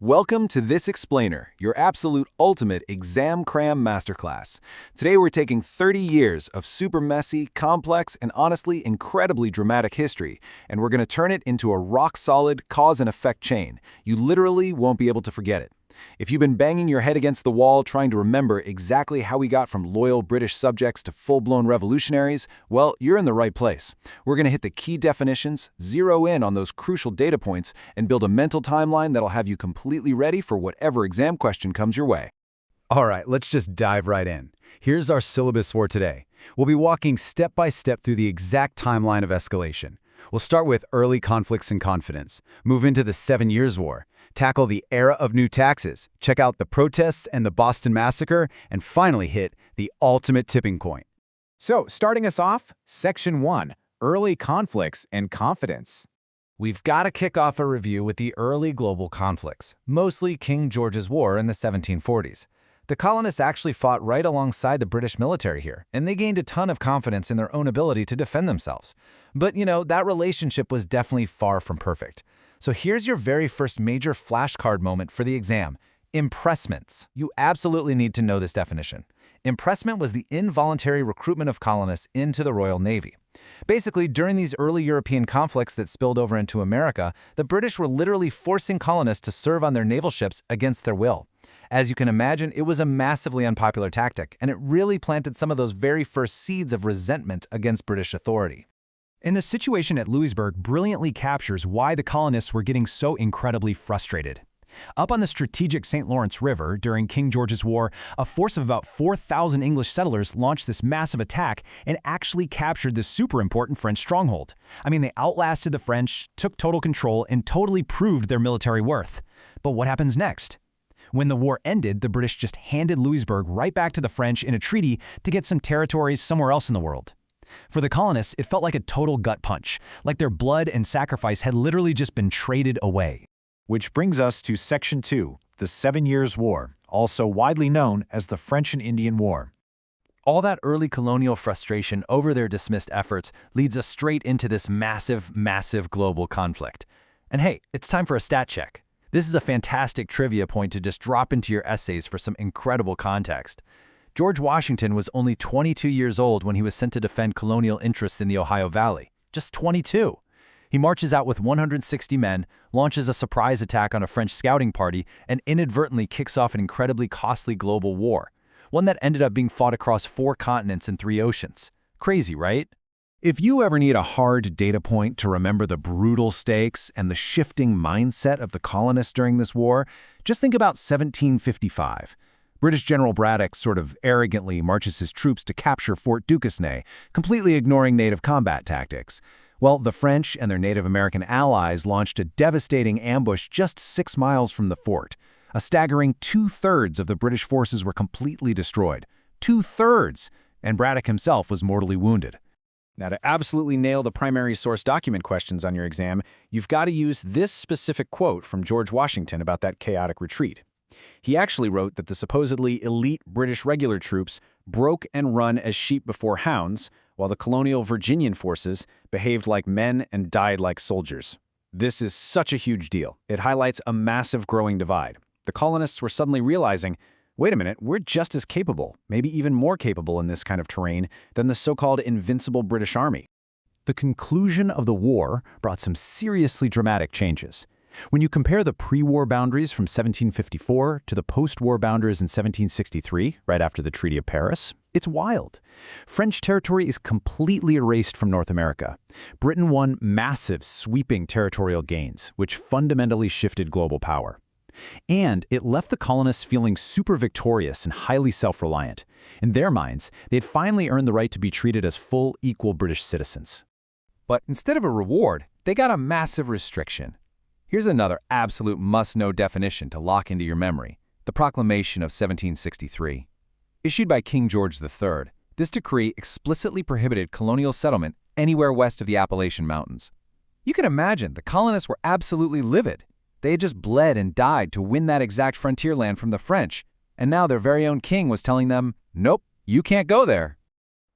Welcome to This Explainer, your absolute ultimate exam cram masterclass. Today we're taking 30 years of super messy, complex, and honestly incredibly dramatic history, and we're going to turn it into a rock-solid cause and effect chain. You literally won't be able to forget it. If you've been banging your head against the wall trying to remember exactly how we got from loyal British subjects to full-blown revolutionaries, well, you're in the right place. We're going to hit the key definitions, zero in on those crucial data points, and build a mental timeline that'll have you completely ready for whatever exam question comes your way. All right, let's just dive right in. Here's our syllabus for today. We'll be walking step by step through the exact timeline of escalation. We'll start with early conflicts and confidence, move into the 7 Years' War, tackle the era of new taxes, check out the protests and the Boston Massacre, and finally hit the ultimate tipping point. So, starting us off, Section 1, Early Conflicts and Confidence. We've got to kick off a review with the early global conflicts, mostly King George's War in the 1740s. The colonists actually fought right alongside the British military here, and they gained a ton of confidence in their own ability to defend themselves. But, that relationship was definitely far from perfect. So here's your very first major flashcard moment for the exam: impressments. You absolutely need to know this definition. Impressment was the involuntary recruitment of colonists into the Royal Navy. Basically, during these early European conflicts that spilled over into America, the British were literally forcing colonists to serve on their naval ships against their will. As you can imagine, it was a massively unpopular tactic, and it really planted some of those very first seeds of resentment against British authority. And the situation at Louisbourg brilliantly captures why the colonists were getting so incredibly frustrated. Up on the strategic St. Lawrence River during King George's War, a force of about 4,000 English settlers launched this massive attack and actually captured this super important French stronghold. They outlasted the French, took total control, and totally proved their military worth. But what happens next? When the war ended, the British just handed Louisbourg right back to the French in a treaty to get some territories somewhere else in the world. For the colonists, it felt like a total gut punch, like their blood and sacrifice had literally just been traded away. Which brings us to Section 2, the 7 Years' War, also widely known as the French and Indian War. All that early colonial frustration over their dismissed efforts leads us straight into this massive, massive global conflict. And hey, it's time for a stat check. This is a fantastic trivia point to just drop into your essays for some incredible context. George Washington was only 22 years old when he was sent to defend colonial interests in the Ohio Valley. Just 22. He marches out with 160 men, launches a surprise attack on a French scouting party, and inadvertently kicks off an incredibly costly global war, one that ended up being fought across 4 continents and 3 oceans. Crazy, right? If you ever need a hard data point to remember the brutal stakes and the shifting mindset of the colonists during this war, just think about 1755. British General Braddock sort of arrogantly marches his troops to capture Fort Duquesne, completely ignoring native combat tactics. Well, the French and their Native American allies launched a devastating ambush just 6 miles from the fort. A staggering 2/3 of the British forces were completely destroyed. 2/3! And Braddock himself was mortally wounded. Now, to absolutely nail the primary source document questions on your exam, you've got to use this specific quote from George Washington about that chaotic retreat. He actually wrote that the supposedly elite British regular troops broke and run as sheep before hounds, while the colonial Virginian forces behaved like men and died like soldiers. This is such a huge deal. It highlights a massive growing divide. The colonists were suddenly realizing, wait a minute, we're just as capable, maybe even more capable in this kind of terrain than the so-called invincible British Army. The conclusion of the war brought some seriously dramatic changes. When you compare the pre-war boundaries from 1754 to the post-war boundaries in 1763, right after the Treaty of Paris, it's wild. French territory is completely erased from North America. Britain won massive, sweeping territorial gains, which fundamentally shifted global power. And it left the colonists feeling super victorious and highly self-reliant. In their minds, they had finally earned the right to be treated as full, equal British citizens. But instead of a reward, they got a massive restriction. Here's another absolute must-know definition to lock into your memory: the Proclamation of 1763. Issued by King George III, this decree explicitly prohibited colonial settlement anywhere west of the Appalachian Mountains. You can imagine the colonists were absolutely livid. They had just bled and died to win that exact frontier land from the French, and now their very own king was telling them, nope, you can't go there.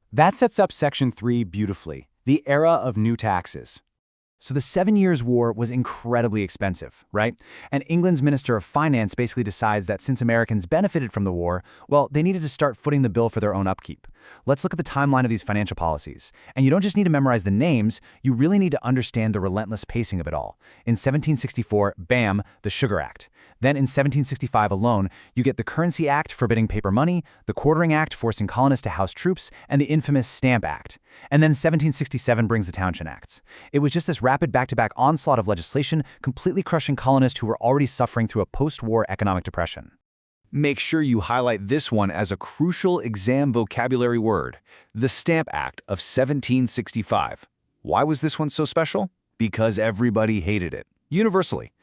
That sets up Section 3 beautifully, the era of new taxes. So the 7 Years' War was incredibly expensive, right? And England's Minister of Finance basically decides that since Americans benefited from the war, well, they needed to start footing the bill for their own upkeep. Let's look at the timeline of these financial policies. And you don't just need to memorize the names, you really need to understand the relentless pacing of it all. In 1764, bam, the Sugar Act. Then in 1765 alone, you get the Currency Act forbidding paper money, the Quartering Act forcing colonists to house troops, and the infamous Stamp Act. And then 1767 brings the Townshend Acts. It was just this rapid back-to-back onslaught of legislation, completely crushing colonists who were already suffering through a post-war economic depression. Make sure you highlight this one as a crucial exam vocabulary word, the Stamp Act of 1765. Why was this one so special? Because everybody hated it, universally.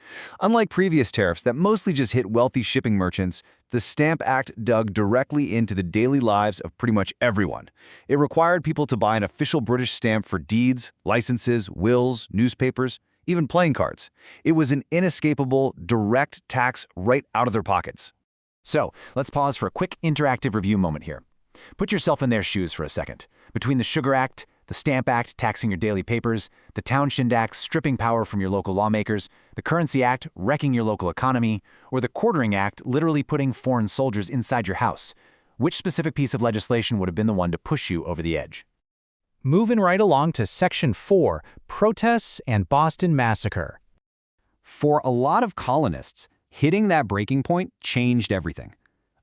Unlike previous tariffs that mostly just hit wealthy shipping merchants, the Stamp Act dug directly into the daily lives of pretty much everyone. It required people to buy an official British stamp for deeds, licenses, wills, newspapers, even playing cards. It was an inescapable, direct tax right out of their pockets. So, let's pause for a quick interactive review moment here. Put yourself in their shoes for a second. Between the Sugar Act, the Stamp Act taxing your daily papers, the Townshend Act stripping power from your local lawmakers, the Currency Act wrecking your local economy, or the Quartering Act literally putting foreign soldiers inside your house, which specific piece of legislation would have been the one to push you over the edge? Moving right along to Section 4, Protests and Boston Massacre. For a lot of colonists, hitting that breaking point changed everything.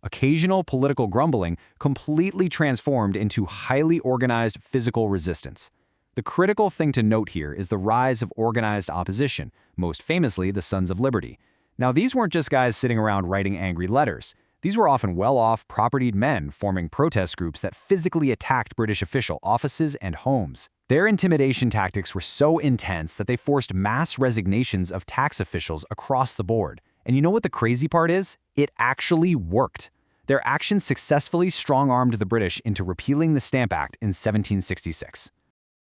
Occasional political grumbling completely transformed into highly organized physical resistance. The critical thing to note here is the rise of organized opposition, most famously the Sons of Liberty. Now, these weren't just guys sitting around writing angry letters. These were often well-off, propertied men forming protest groups that physically attacked British official offices and homes. Their intimidation tactics were so intense that they forced mass resignations of tax officials across the board. And you know what the crazy part is? It actually worked. Their actions successfully strong-armed the British into repealing the Stamp Act in 1766.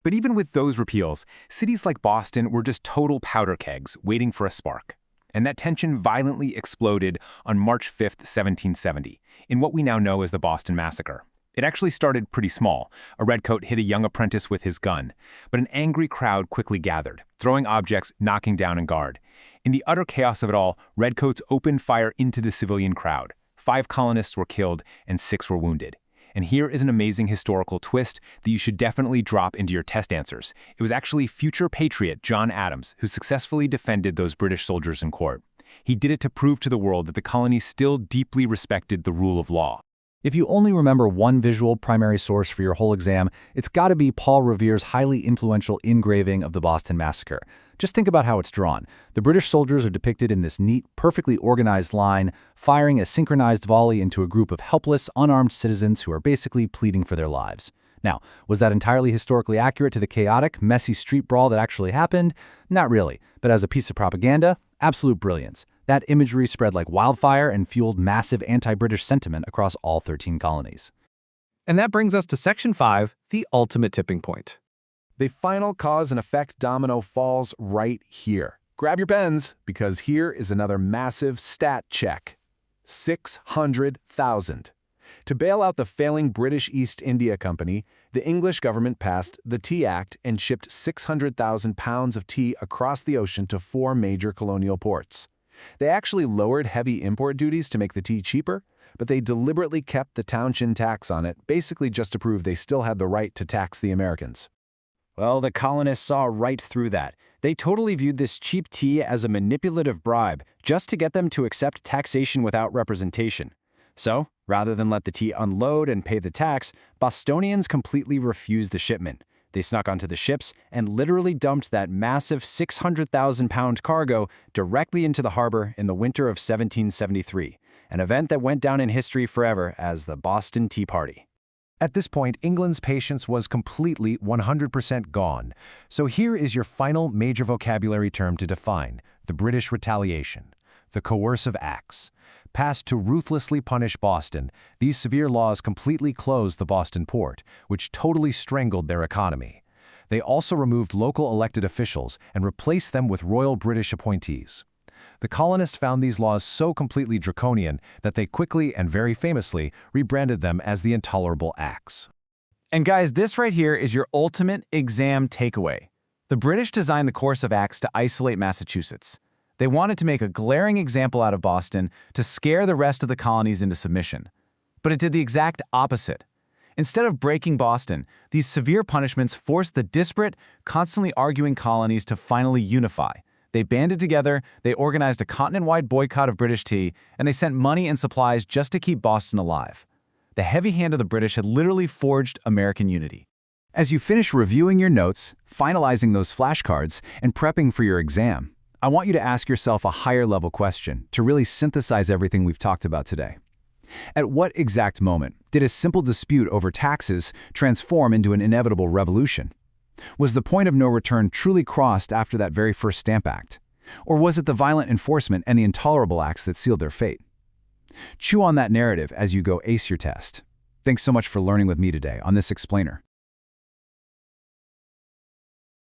But even with those repeals, cities like Boston were just total powder kegs waiting for a spark. And that tension violently exploded on March 5, 1770, in what we now know as the Boston Massacre. It actually started pretty small. A redcoat hit a young apprentice with his gun, but an angry crowd quickly gathered, throwing objects, knocking down a guard. In the utter chaos of it all, redcoats opened fire into the civilian crowd. 5 colonists were killed and 6 were wounded. And here is an amazing historical twist that you should definitely drop into your test answers. It was actually future patriot John Adams who successfully defended those British soldiers in court. He did it to prove to the world that the colonies still deeply respected the rule of law. If you only remember one visual primary source for your whole exam, it's got to be Paul Revere's highly influential engraving of the Boston Massacre. Just think about how it's drawn. The British soldiers are depicted in this neat, perfectly organized line, firing a synchronized volley into a group of helpless, unarmed citizens who are basically pleading for their lives. Now, was that entirely historically accurate to the chaotic, messy street brawl that actually happened? Not really, but as a piece of propaganda, absolute brilliance. That imagery spread like wildfire and fueled massive anti-British sentiment across all 13 colonies. And that brings us to Section 5, the ultimate tipping point. The final cause and effect domino falls right here. Grab your pens, because here is another massive stat check. 600,000. To bail out the failing British East India Company, the English government passed the Tea Act and shipped 600,000 pounds of tea across the ocean to 4 major colonial ports. They actually lowered heavy import duties to make the tea cheaper, but they deliberately kept the Townshend tax on it, basically just to prove they still had the right to tax the Americans. Well, the colonists saw right through that. They totally viewed this cheap tea as a manipulative bribe, just to get them to accept taxation without representation. So, rather than let the tea unload and pay the tax, Bostonians completely refused the shipment. They snuck onto the ships and literally dumped that massive 600,000-pound cargo directly into the harbor in the winter of 1773, an event that went down in history forever as the Boston Tea Party. At this point, England's patience was completely 100% gone. So here is your final major vocabulary term to define: the British retaliation. The Coercive Acts. Passed to ruthlessly punish Boston, these severe laws completely closed the Boston port, which totally strangled their economy. They also removed local elected officials and replaced them with royal British appointees. The colonists found these laws so completely draconian that they quickly and very famously rebranded them as the Intolerable Acts. And guys, this right here is your ultimate exam takeaway. The British designed the course of acts to isolate Massachusetts. They wanted to make a glaring example out of Boston to scare the rest of the colonies into submission. But it did the exact opposite. Instead of breaking Boston, these severe punishments forced the disparate, constantly arguing colonies to finally unify. They banded together, they organized a continent-wide boycott of British tea, and they sent money and supplies just to keep Boston alive. The heavy hand of the British had literally forged American unity. As you finish reviewing your notes, finalizing those flashcards, and prepping for your exam, I want you to ask yourself a higher-level question to really synthesize everything we've talked about today. At what exact moment did a simple dispute over taxes transform into an inevitable revolution? Was the point of no return truly crossed after that very first Stamp Act? Or was it the violent enforcement and the intolerable acts that sealed their fate? Chew on that narrative as you go ace your test. Thanks so much for learning with me today on this explainer.